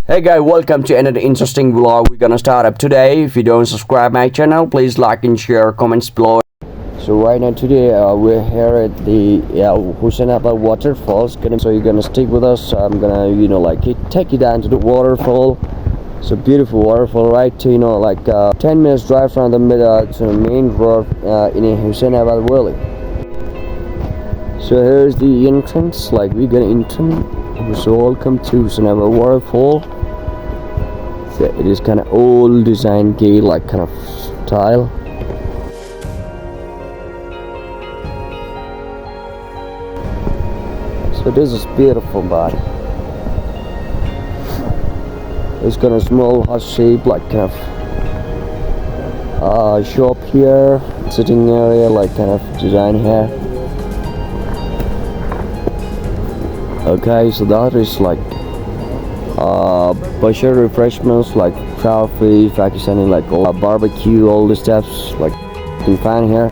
Hey guys, welcome to another interesting vlog we're gonna start up today. If you don't subscribe my channel, please like and share, comments below. So right now today we're here at the Hussainabad Waterfalls. So you're gonna stick with us. I'm gonna take you down to the waterfall. It's a beautiful waterfall, right? 10 minutes drive from the to the main road in Hussainabad Valley. So here's the entrance. We're gonna enter. So welcome to Hussainabad Waterfall. It is kind of old design gate kind of style. So this is beautiful, body. It's got a small hut shape kind of shop here, sitting area kind of design here. Okay, so that is butcher refreshments coffee, Pakistani barbecue, all the stuffs you can find here.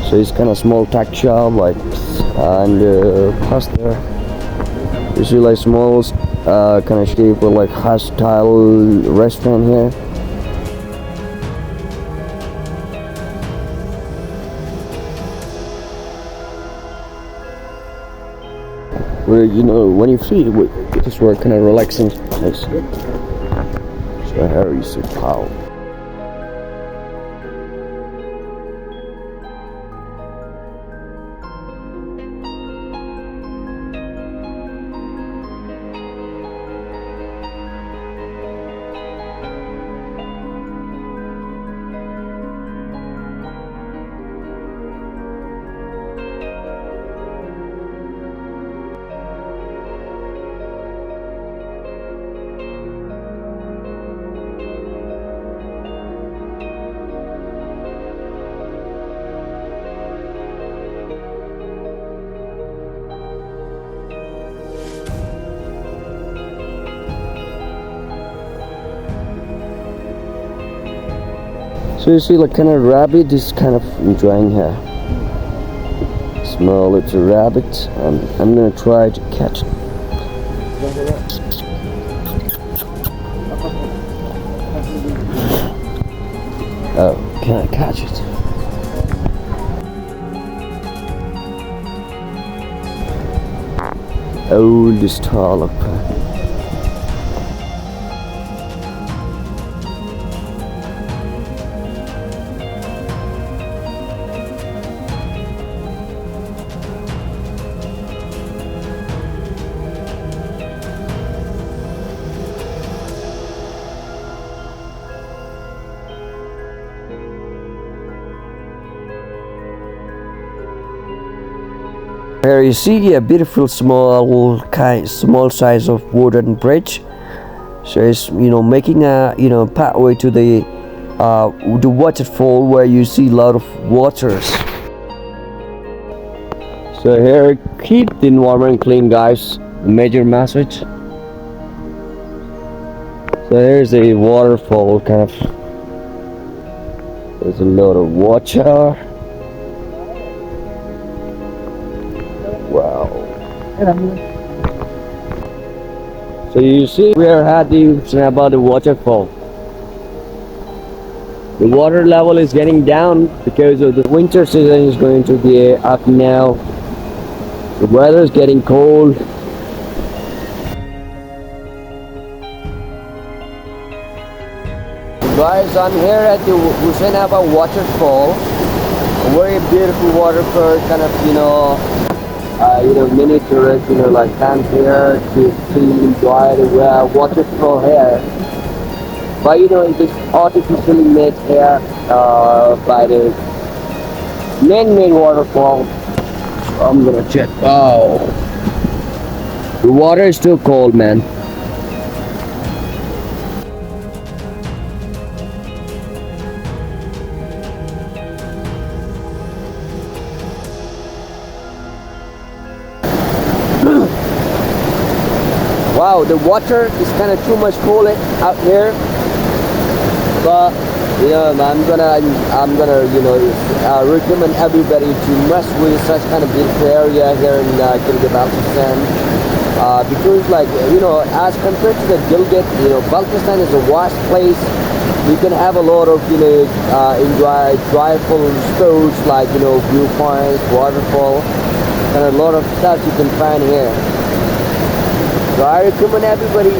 So it's kind of small tech shop and past there. This is small kind of shape with hut style restaurant here. Where when you see it, just work kind of relaxing. Nice. So here you see how. So you see kind of rabbit is kind of enjoying here. Small little rabbit, and I'm gonna try to catch it. Oh, can I catch it? Oh, this tall up. Here you see a beautiful small size of wooden bridge. So it's making a pathway to the waterfall where you see a lot of waters. So here, keep the environment clean, guys. Major message. So here's a waterfall kind of. There's a lot of water. Wow. So you see we are at the Hussainabad waterfall. The water level is getting down because of the winter season is going to be up now. The weather is getting cold. Guys, I'm here at the Hussainabad waterfall. A very beautiful waterfall, kind of many tourists, come here to enjoy the waterfall here. But it is artificially made here by the man-made waterfall. So I'm gonna check. Oh, the water is still cold, man. Wow, the water is kind of too much cold out here, but I'm gonna recommend everybody to mess with such kind of beautiful area here in Hussainabad. because like as compared to the Gilgit, Baltistan is a vast place. You can have a lot of enjoy joyful sports like viewpoints, waterfall, and a lot of stuff you can find here. So I recommend everybody.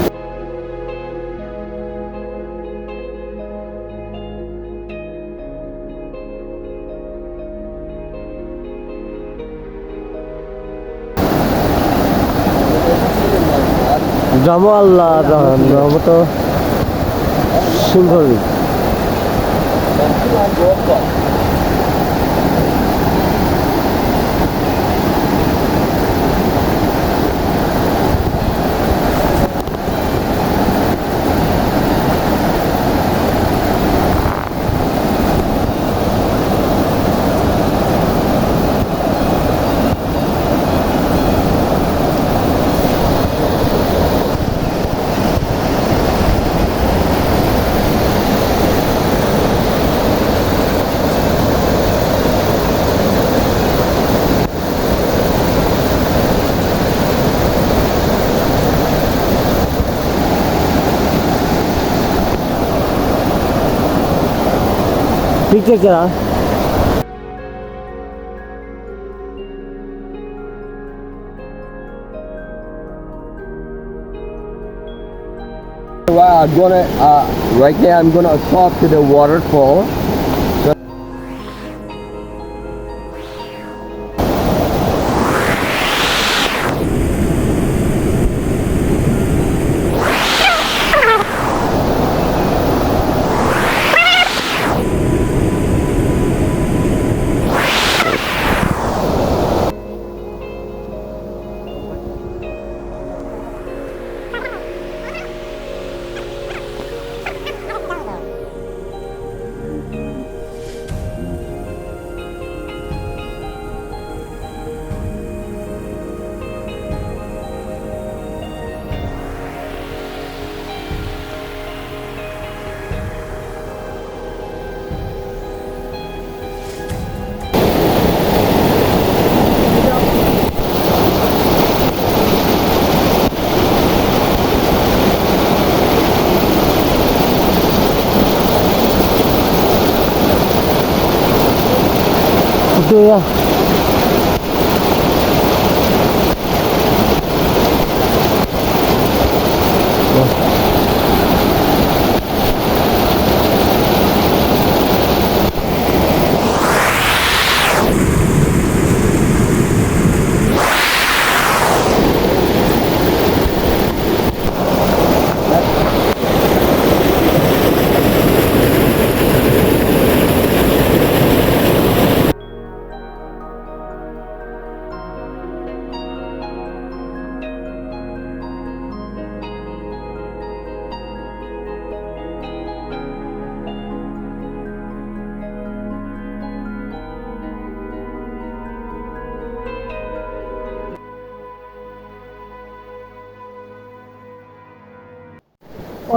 Drama Allah, drama to single. Picture jara. Well, I'm gonna right now I'm gonna talk to the waterfall. Yeah.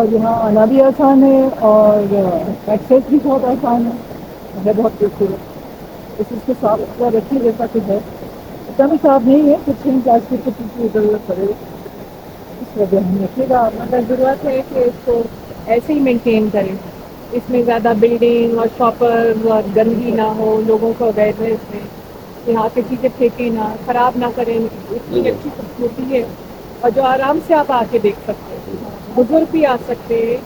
और यहाँ आना भी आसान है और access भी बहुत आसान है बहुत खूबसूरत। इस इसको साफ सुथरा रखिए जैसा कि है, इतना भी साफ नहीं है, कुछ कहीं प्लास्टिक की चीज़ की ज़रूरत पड़े, इस वजह हम रखिएगा। मतलब ज़रूरत है कि इसको ऐसे ही मेंटेन करें, इसमें ज़्यादा बिल्डिंग और शॉपर्स और गंदगी ना हो, लोगों को अवैध है इसमें, यहाँ की चीज़ें फेंकें ना, ख़राब ना करें। इतनी अच्छी खूबसूरती है और जो आराम से आप आके देख सकते हैं। बुजुर्ग भी आ सकते हैं,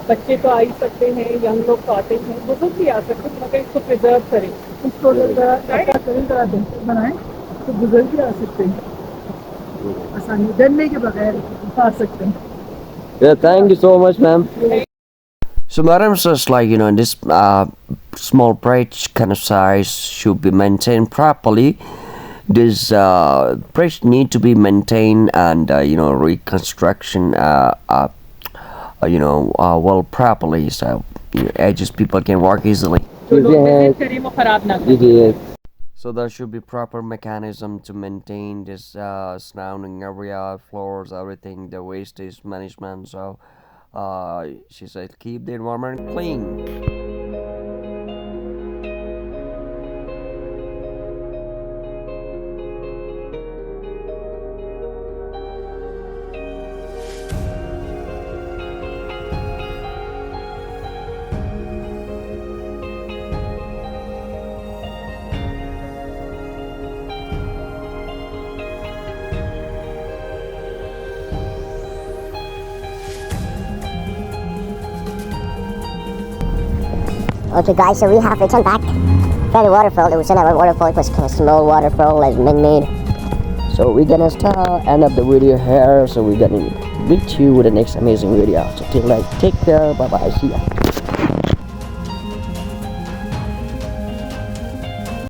बच्चे तो आ ही सकते हैं, यंग लोग तो आते हैं, बुजुर्ग भी आ सकते हैं, मगर इसको प्रिजर्व करें, इसको बनाएं तो बुजुर्ग भी आ सकते हैं, आसानी डरने के बगैर आ सकते हैं। Yeah, thank you so much, ma'am. So, madam says like this small bridge kind of size should be maintained properly. This bridge need to be maintained and reconstruction well properly, so edges people can walk easily. जो लोग visit करें वो खराब ना करें। So there should be proper mechanism to maintain this surrounding area, floors, everything, the wastage management. So she said keep the environment clean. Okay guys, so we have returned back from the waterfall. The Hussainabad Waterfall. It was kind of small waterfall, like man-made. So we're gonna start end of the video here. So we're gonna meet you with the next amazing video. So till then, take care. Bye bye. See ya.